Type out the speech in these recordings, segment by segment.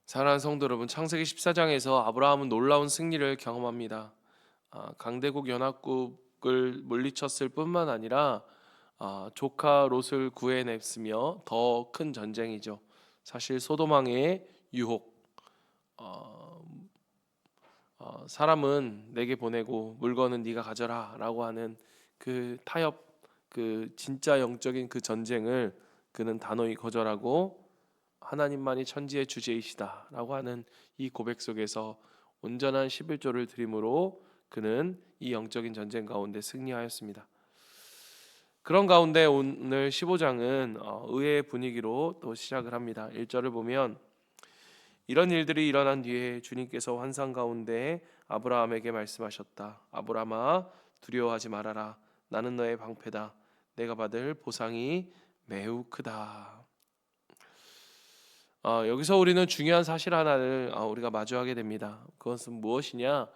사랑하는 성도 여러분, 창세기 14장에서 아브라함은 놀라운 승리를 경험합니다. 강대국 연합국을 물리쳤을 뿐만 아니라 조카 롯을 구해냈으며 더 큰 전쟁이죠. 사실 소돔왕의 유혹, 어, 사람은 내게 보내고 물건은 네가 가져라라고 하는 그 타협, 그 진짜 영적인 그 전쟁을 그는 단호히 거절하고 하나님만이 천지의 주제이시다라고 하는 이 고백 속에서 온전한 11조를 드림으로 그는 이 영적인 전쟁 가운데 승리하였습니다. 그런 가운데 오늘 15장은 의외의 분위기로 또 시작을 합니다. 1절을 보면 이런 일들이 일어난 뒤에 주님께서 환상 가운데 아브라함에게 말씀하셨다. 아브라함아, 두려워하지 말아라. 나는 너의 방패다. 내가 받을 보상이 매우 크다. 여기서 우리는 중요한 사실 하나를 우리가 마주하게 됩니다. 그것은 무엇이냐?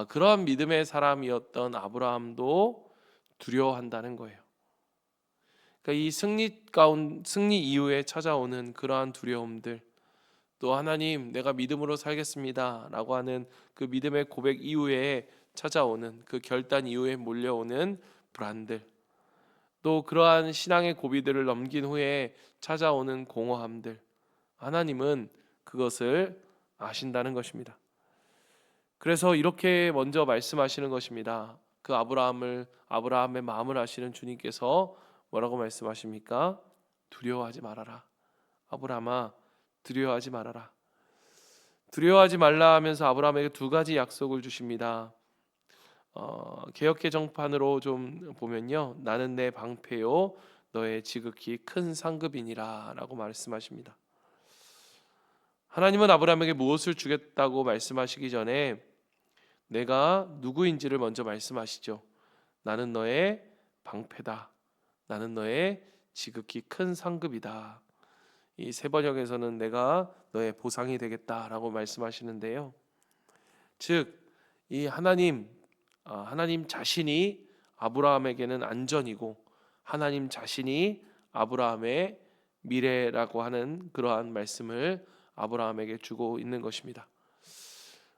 그러한 믿음의 사람이었던 아브라함도 두려워한다는 거예요. 그러니까 이 승리 이후에 찾아오는 그러한 두려움들, 또 하나님 내가 믿음으로 살겠습니다라고 하는 그 믿음의 고백 이후에 찾아오는 그 결단 이후에 몰려오는 불안들, 또 그러한 신앙의 고비들을 넘긴 후에 찾아오는 공허함들, 하나님은 그것을 아신다는 것입니다. 그래서 이렇게 먼저 말씀하시는 것입니다. 그 아브라함의 마음을 아시는 주님께서 뭐라고 말씀하십니까? 두려워하지 말아라. 아브라함아, 두려워하지 말아라. 두려워하지 말라 하면서 아브라함에게 두 가지 약속을 주십니다. 개역개정판으로 좀 보면요, 나는 내 방패요 너의 지극히 큰 상급이니라 라고 말씀하십니다. 하나님은 아브라함에게 무엇을 주겠다고 말씀하시기 전에 내가 누구인지를 먼저 말씀하시죠. 나는 너의 방패다. 나는 너의 지극히 큰 상급이다. 이 세 번역에서는 내가 너의 보상이 되겠다라고 말씀하시는데요. 즉, 이 하나님 자신이 아브라함에게는 안전이고 하나님 자신이 아브라함의 미래라고 하는 그러한 말씀을 아브라함에게 주고 있는 것입니다.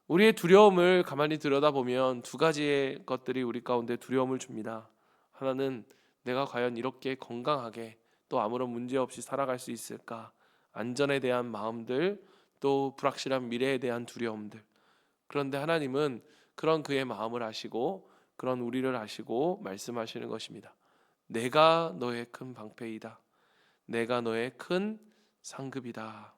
우리의 두려움을 가만히 들여다보면 두 가지의 것들이 우리 가운데 두려움을 줍니다. 하나는 내가 과연 이렇게 건강하게 또 아무런 문제 없이 살아갈 수 있을까? 안전에 대한 마음들, 또 불확실한 미래에 대한 두려움들. 그런데 하나님은 그런 그의 마음을 아시고 그런 우리를 아시고 말씀하시는 것입니다. 내가 너의 큰 방패이다. 내가 너의 큰 상급이다.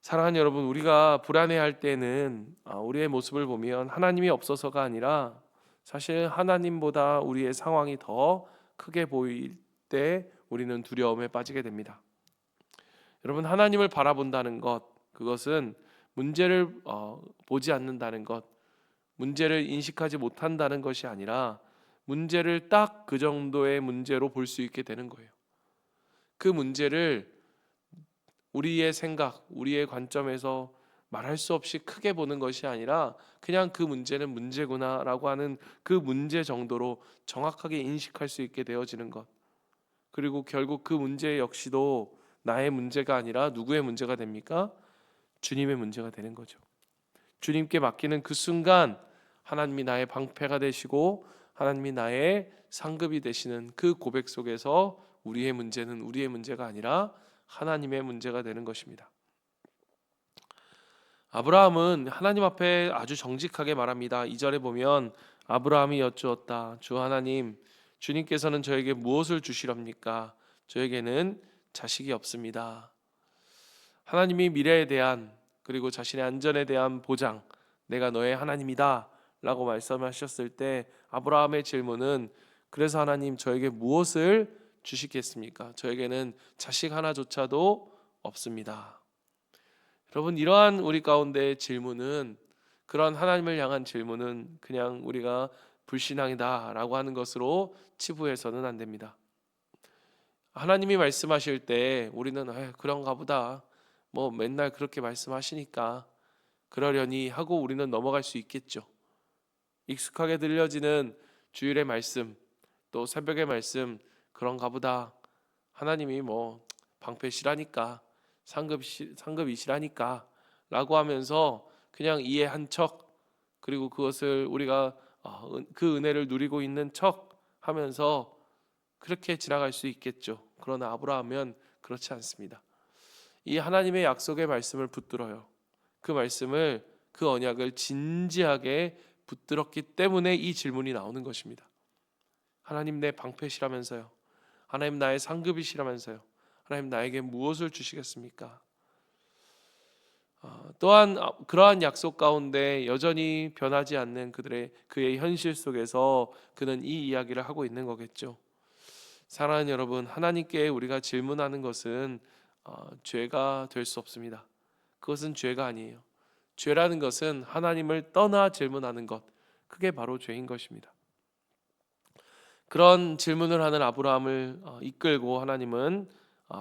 사랑하는 여러분, 우리가 불안해할 때는 우리의 모습을 보면 하나님이 없어서가 아니라 사실 하나님보다 우리의 상황이 더 크게 보일 때 우리는 두려움에 빠지게 됩니다. 여러분, 하나님을 바라본다는 것, 그것은 문제를 보지 않는다는 것, 문제를 인식하지 못한다는 것이 아니라 문제를 딱 그 정도의 문제로 볼 수 있게 되는 거예요. 그 문제를 우리의 생각, 우리의 관점에서 말할 수 없이 크게 보는 것이 아니라 그냥 그 문제는 문제구나라고 하는 그 문제 정도로 정확하게 인식할 수 있게 되어지는 것. 그리고 결국 그 문제 역시도 나의 문제가 아니라 누구의 문제가 됩니까? 주님의 문제가 되는 거죠. 주님께 맡기는 그 순간 하나님이 나의 방패가 되시고 하나님이 나의 상급이 되시는 그 고백 속에서 우리의 문제는 우리의 문제가 아니라 하나님의 문제가 되는 것입니다. 아브라함은 하나님 앞에 아주 정직하게 말합니다. 2절에 보면 아브라함이 여쭈었다. 주 하나님, 주님께서는 저에게 무엇을 주시렵니까? 저에게는 자식이 없습니다. 하나님이 미래에 대한 그리고 자신의 안전에 대한 보장, 내가 너의 하나님이다 라고 말씀하셨을 때 아브라함의 질문은 그래서 하나님 저에게 무엇을 주시겠습니까? 저에게는 자식 하나조차도 없습니다. 여러분, 이러한 우리 가운데 질문은, 그런 하나님을 향한 질문은 그냥 우리가 불신앙이다 라고 하는 것으로 치부해서는 안 됩니다. 하나님이 말씀하실 때 우리는 그런가 보다, 뭐 맨날 그렇게 말씀하시니까 그러려니 하고 우리는 넘어갈 수 있겠죠. 익숙하게 들려지는 주일의 말씀, 또 새벽의 말씀, 그런가 보다, 하나님이 뭐 방패시라니까 상급이시라니까 라고 하면서 그냥 이해한 척, 그리고 그것을 우리가 그 은혜를 누리고 있는 척 하면서 그렇게 지나갈 수 있겠죠. 그러나 아브라함은 그렇지 않습니다. 이 하나님의 약속의 말씀을 붙들어요. 그 말씀을, 그 언약을 진지하게 붙들었기 때문에 이 질문이 나오는 것입니다. 하나님 내 방패시라면서요. 하나님 나의 상급이시라면서요. 하나님 나에게 무엇을 주시겠습니까? 또한 그러한 약속 가운데 여전히 변하지 않는 그의 현실 속에서 그는 이 이야기를 하고 있는 거겠죠. 사랑하는 여러분, 하나님께 우리가 질문하는 것은 죄가 될 수 없습니다. 그것은 죄가 아니에요. 죄라는 것은 하나님을 떠나 질문하는 것, 그게 바로 죄인 것입니다. 그런 질문을 하는 아브라함을 이끌고 하나님은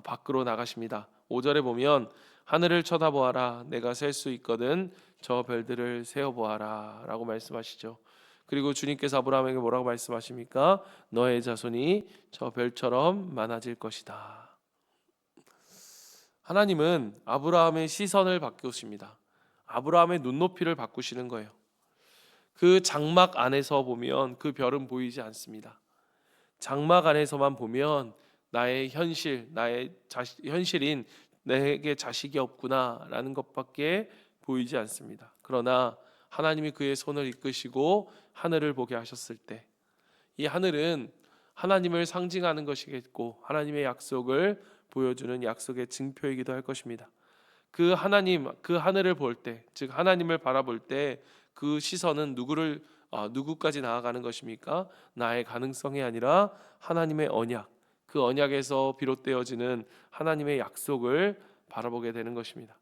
밖으로 나가십니다. 5절에 보면 하늘을 쳐다보아라, 내가 셀 수 있거든 저 별들을 세어보아라 라고 말씀하시죠. 그리고 주님께서 아브라함에게 뭐라고 말씀하십니까? 너의 자손이 저 별처럼 많아질 것이다. 하나님은 아브라함의 시선을 바꾸십니다. 아브라함의 눈높이를 바꾸시는 거예요. 그 장막 안에서 보면 그 별은 보이지 않습니다. 장막 안에서만 보면 나의 현실인 내게 자식이 없구나라는 것밖에 보이지 않습니다. 그러나 하나님이 그의 손을 이끄시고 하늘을 보게 하셨을 때, 이 하늘은 하나님을 상징하는 것이겠고 하나님의 약속을 보여주는 약속의 증표이기도 할 것입니다. 그 하늘을 볼 때, 즉 하나님을 바라볼 때 그 시선은 누구까지 나아가는 것입니까? 나의 가능성이 아니라 하나님의 언약, 그 언약에서 비롯되어지는 하나님의 약속을 바라보게 되는 것입니다.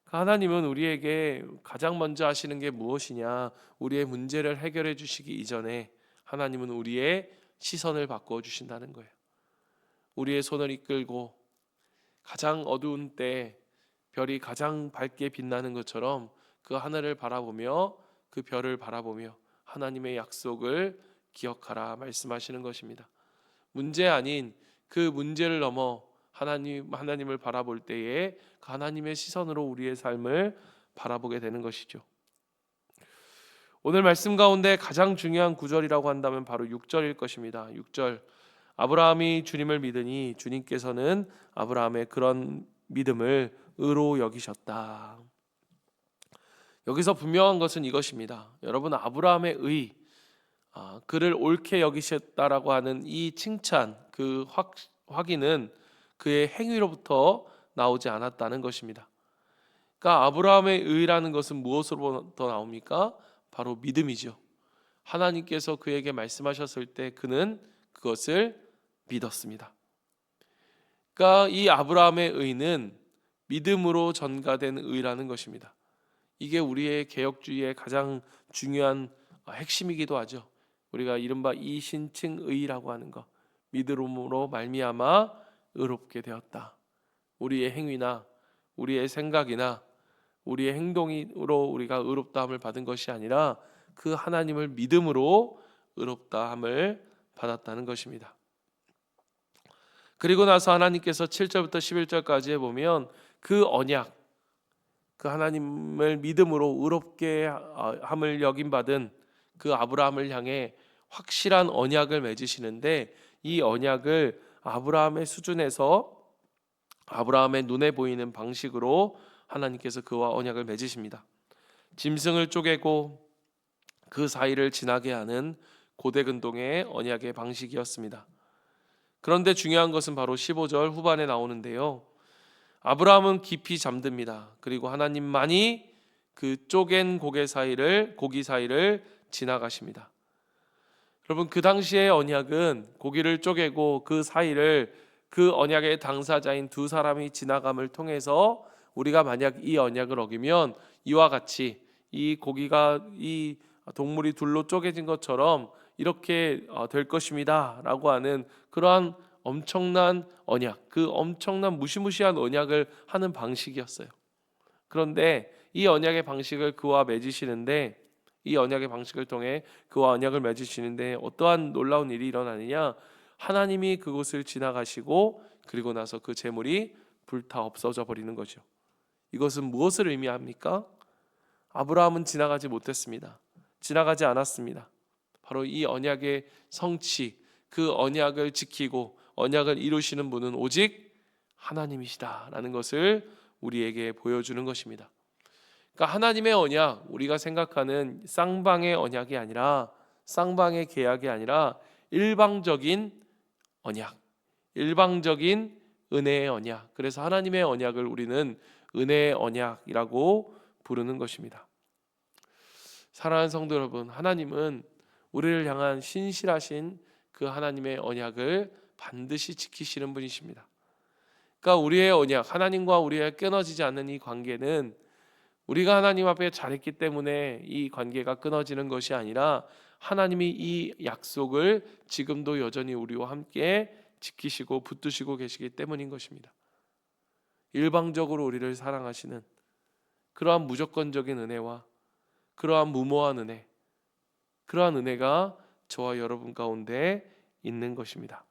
하나님은 우리에게 가장 먼저 하시는 게 무엇이냐? 우리의 문제를 해결해 주시기 이전에 하나님은 우리의 시선을 바꾸어 주신다는 거예요. 우리의 손을 이끌고 가장 어두운 때 별이 가장 밝게 빛나는 것처럼 그 하늘을 바라보며 그 별을 바라보며 하나님의 약속을 기억하라 말씀하시는 것입니다. 문제 아닌 그 문제를 넘어 하나님을 바라볼 때에 그 하나님의 시선으로 우리의 삶을 바라보게 되는 것이죠. 오늘 말씀 가운데 가장 중요한 구절이라고 한다면 바로 6절일 것입니다. 6절, 아브라함이 주님을 믿으니 주님께서는 아브라함의 그런 믿음을 의로 여기셨다. 여기서 분명한 것은 이것입니다. 여러분, 아브라함의 의, 그를 옳게 여기셨다라고 하는 이 칭찬, 그 확인은 그의 행위로부터 나오지 않았다는 것입니다. 그러니까 아브라함의 의라는 것은 무엇으로부터 나옵니까? 바로 믿음이죠. 하나님께서 그에게 말씀하셨을 때 그는 그것을 믿었습니다. 그러니까 이 아브라함의 의는 믿음으로 전가된 의라는 것입니다. 이게 우리의 개혁주의의 가장 중요한 핵심이기도 하죠. 우리가 이른바 이신층의라고 하는 것, 믿음으로 말미암아 의롭게 되었다. 우리의 행위나 우리의 생각이나 우리의 행동으로 우리가 의롭다함을 받은 것이 아니라 그 하나님을 믿음으로 의롭다함을 받았다는 것입니다. 그리고 나서 하나님께서 7절부터 11절까지 보면 그 언약, 그 하나님을 믿음으로 의롭게 함을 여김받은 그 아브라함을 향해 확실한 언약을 맺으시는데, 이 언약을 아브라함의 수준에서 아브라함의 눈에 보이는 방식으로 하나님께서 그와 언약을 맺으십니다. 짐승을 쪼개고 그 사이를 지나게 하는 고대근동의 언약의 방식이었습니다. 그런데 중요한 것은 바로 15절 후반에 나오는데요. 아브라함은 깊이 잠듭니다. 그리고 하나님만이 그 쪼갠 고기 사이를 지나가십니다. 여러분, 그 당시의 언약은 고기를 쪼개고 그 사이를 그 언약의 당사자인 두 사람이 지나감을 통해서 우리가 만약 이 언약을 어기면 이와 같이 이 고기가 이 동물이 둘로 쪼개진 것처럼 이렇게 될 것입니다 라고 하는 그러한 엄청난 언약, 그 엄청난 무시무시한 언약을 하는 방식이었어요. 그런데 이 언약의 방식을 그와 맺으시는데, 이 언약의 방식을 통해 그와 언약을 맺으시는데 어떠한 놀라운 일이 일어나느냐? 하나님이 그곳을 지나가시고 그리고 나서 그 제물이 불타 없어져 버리는 거죠. 이것은 무엇을 의미합니까? 아브라함은 지나가지 못했습니다. 지나가지 않았습니다. 바로 이 언약의 성취, 그 언약을 지키고 언약을 이루시는 분은 오직 하나님이시다라는 것을 우리에게 보여주는 것입니다. 그러니까 하나님의 언약, 우리가 생각하는 쌍방의 언약이 아니라, 쌍방의 계약이 아니라 일방적인 언약, 일방적인 은혜의 언약. 그래서 하나님의 언약을 우리는 은혜의 언약이라고 부르는 것입니다. 사랑하는 성도 여러분, 하나님은 우리를 향한 신실하신 그 하나님의 언약을 반드시 지키시는 분이십니다. 그러니까 우리의 언약, 하나님과 우리의 끊어지지 않는 이 관계는 우리가 하나님 앞에 잘했기 때문에 이 관계가 끊어지는 것이 아니라 하나님이 이 약속을 지금도 여전히 우리와 함께 지키시고 붙드시고 계시기 때문인 것입니다. 일방적으로 우리를 사랑하시는 그러한 무조건적인 은혜와 그러한 무모한 은혜, 그러한 은혜가 저와 여러분 가운데 있는 것입니다.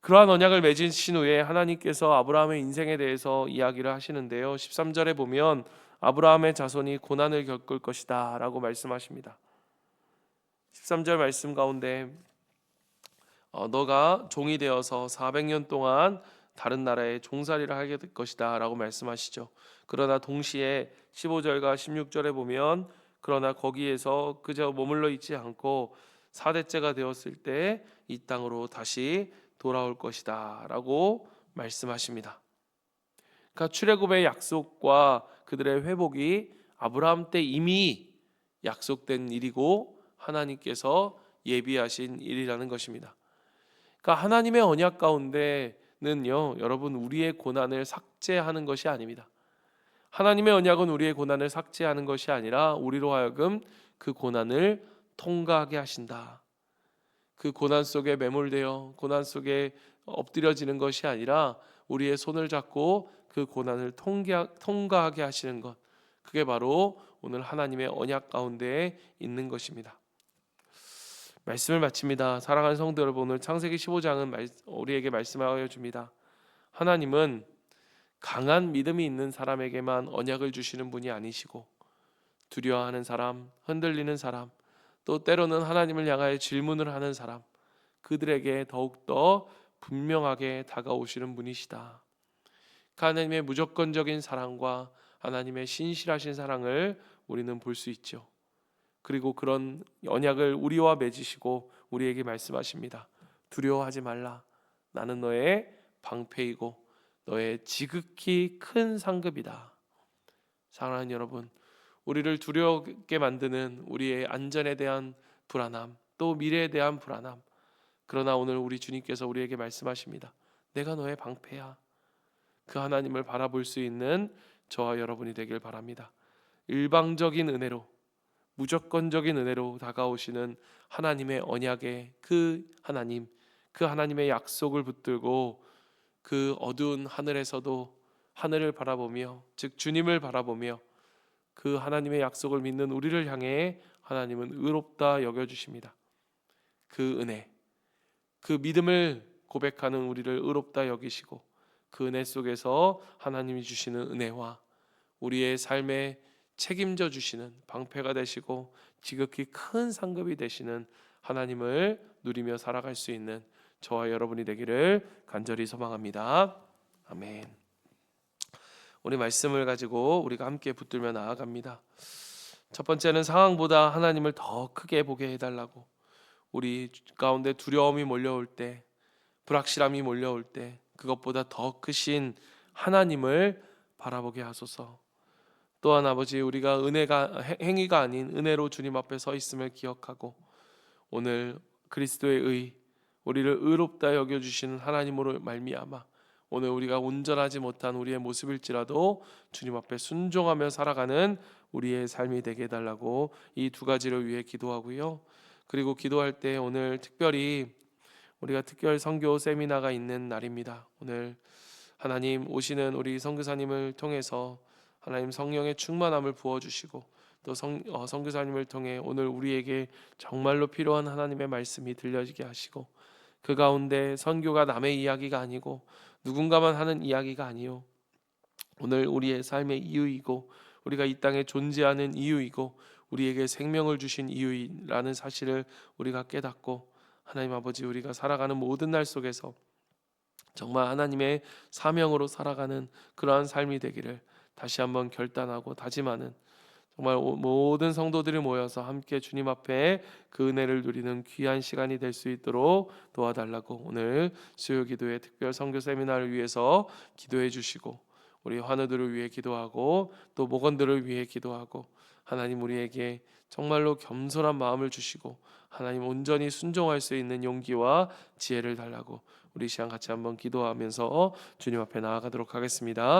그러한 언약을 맺으신 후에 하나님께서 아브라함의 인생에 대해서 이야기를 하시는데요. 13절에 보면 아브라함의 자손이 고난을 겪을 것이다 라고 말씀하십니다. 13절 말씀 가운데 너가 종이 되어서 400년 동안 다른 나라에 종살이를 하게 될 것이다 라고 말씀하시죠. 그러나 동시에 15절과 16절에 보면 그러나 거기에서 그저 머물러 있지 않고 4대째가 되었을 때 이 땅으로 다시 돌아올 것이다 라고 말씀하십니다. 그러니까 출애굽의 약속과 그들의 회복이 아브라함 때 이미 약속된 일이고 하나님께서 예비하신 일이라는 것입니다. 그러니까 하나님의 언약 가운데는요, 여러분, 우리의 고난을 삭제하는 것이 아닙니다. 하나님의 언약은 우리의 고난을 삭제하는 것이 아니라 우리로 하여금 그 고난을 통과하게 하신다. 그 고난 속에 매몰되어 고난 속에 엎드려지는 것이 아니라 우리의 손을 잡고 그 고난을 통과하게 하시는 것, 그게 바로 오늘 하나님의 언약 가운데에 있는 것입니다. 말씀을 마칩니다. 사랑하는 성도 여러분, 오늘 창세기 15장은 우리에게 말씀하여 줍니다. 하나님은 강한 믿음이 있는 사람에게만 언약을 주시는 분이 아니시고 두려워하는 사람, 흔들리는 사람, 또 때로는 하나님을 향하여 질문을 하는 사람, 그들에게 더욱더 분명하게 다가오시는 분이시다. 하나님의 무조건적인 사랑과 하나님의 신실하신 사랑을 우리는 볼 수 있죠. 그리고 그런 언약을 우리와 맺으시고 우리에게 말씀하십니다. 두려워하지 말라. 나는 너의 방패이고 너의 지극히 큰 상급이다. 사랑하는 여러분, 우리를 두렵게 만드는 우리의 안전에 대한 불안함, 또 미래에 대한 불안함, 그러나 오늘 우리 주님께서 우리에게 말씀하십니다. 내가 너의 방패야. 그 하나님을 바라볼 수 있는 저와 여러분이 되길 바랍니다. 일방적인 은혜로, 무조건적인 은혜로 다가오시는 하나님의 언약의 그 하나님, 그 하나님의 약속을 붙들고 그 어두운 하늘에서도 하늘을 바라보며, 즉 주님을 바라보며 그 하나님의 약속을 믿는 우리를 향해 하나님은 의롭다 여겨주십니다. 그 은혜, 그 믿음을 고백하는 우리를 의롭다 여기시고 그 은혜 속에서 하나님이 주시는 은혜와 우리의 삶에 책임져 주시는 방패가 되시고 지극히 큰 상급이 되시는 하나님을 누리며 살아갈 수 있는 저와 여러분이 되기를 간절히 소망합니다. 아멘. 우리 말씀을 가지고 우리가 함께 붙들며 나아갑니다. 첫 번째는 상황보다 하나님을 더 크게 보게 해달라고. 우리 가운데 두려움이 몰려올 때, 불확실함이 몰려올 때 그것보다 더 크신 하나님을 바라보게 하소서. 또한 아버지, 우리가 행위가 아닌 은혜로 주님 앞에 서 있음을 기억하고 오늘 그리스도의 의, 우리를 의롭다 여겨주시는 하나님으로 말미암아 오늘 우리가 온전하지 못한 우리의 모습일지라도 주님 앞에 순종하며 살아가는 우리의 삶이 되게 해달라고 이 두 가지를 위해 기도하고요. 그리고 기도할 때 오늘 특별히 우리가 특별 선교 세미나가 있는 날입니다. 오늘 하나님 오시는 우리 선교사님을 통해서 하나님 성령의 충만함을 부어주시고 또 선교사님을 통해 오늘 우리에게 정말로 필요한 하나님의 말씀이 들려지게 하시고 그 가운데 선교가 남의 이야기가 아니고 누군가만 하는 이야기가 아니요, 오늘 우리의 삶의 이유이고 우리가 이 땅에 존재하는 이유이고 우리에게 생명을 주신 이유라는 사실을 우리가 깨닫고, 하나님 아버지, 우리가 살아가는 모든 날 속에서 정말 하나님의 사명으로 살아가는 그러한 삶이 되기를 다시 한번 결단하고 다짐하는, 정말 모든 성도들이 모여서 함께 주님 앞에 그 은혜를 누리는 귀한 시간이 될 수 있도록 도와달라고, 오늘 수요기도의 특별 선교 세미나를 위해서 기도해 주시고 우리 환우들을 위해 기도하고 또 목원들을 위해 기도하고, 하나님 우리에게 정말로 겸손한 마음을 주시고 하나님 온전히 순종할 수 있는 용기와 지혜를 달라고, 우리 시간 같이 한번 기도하면서 주님 앞에 나아가도록 하겠습니다.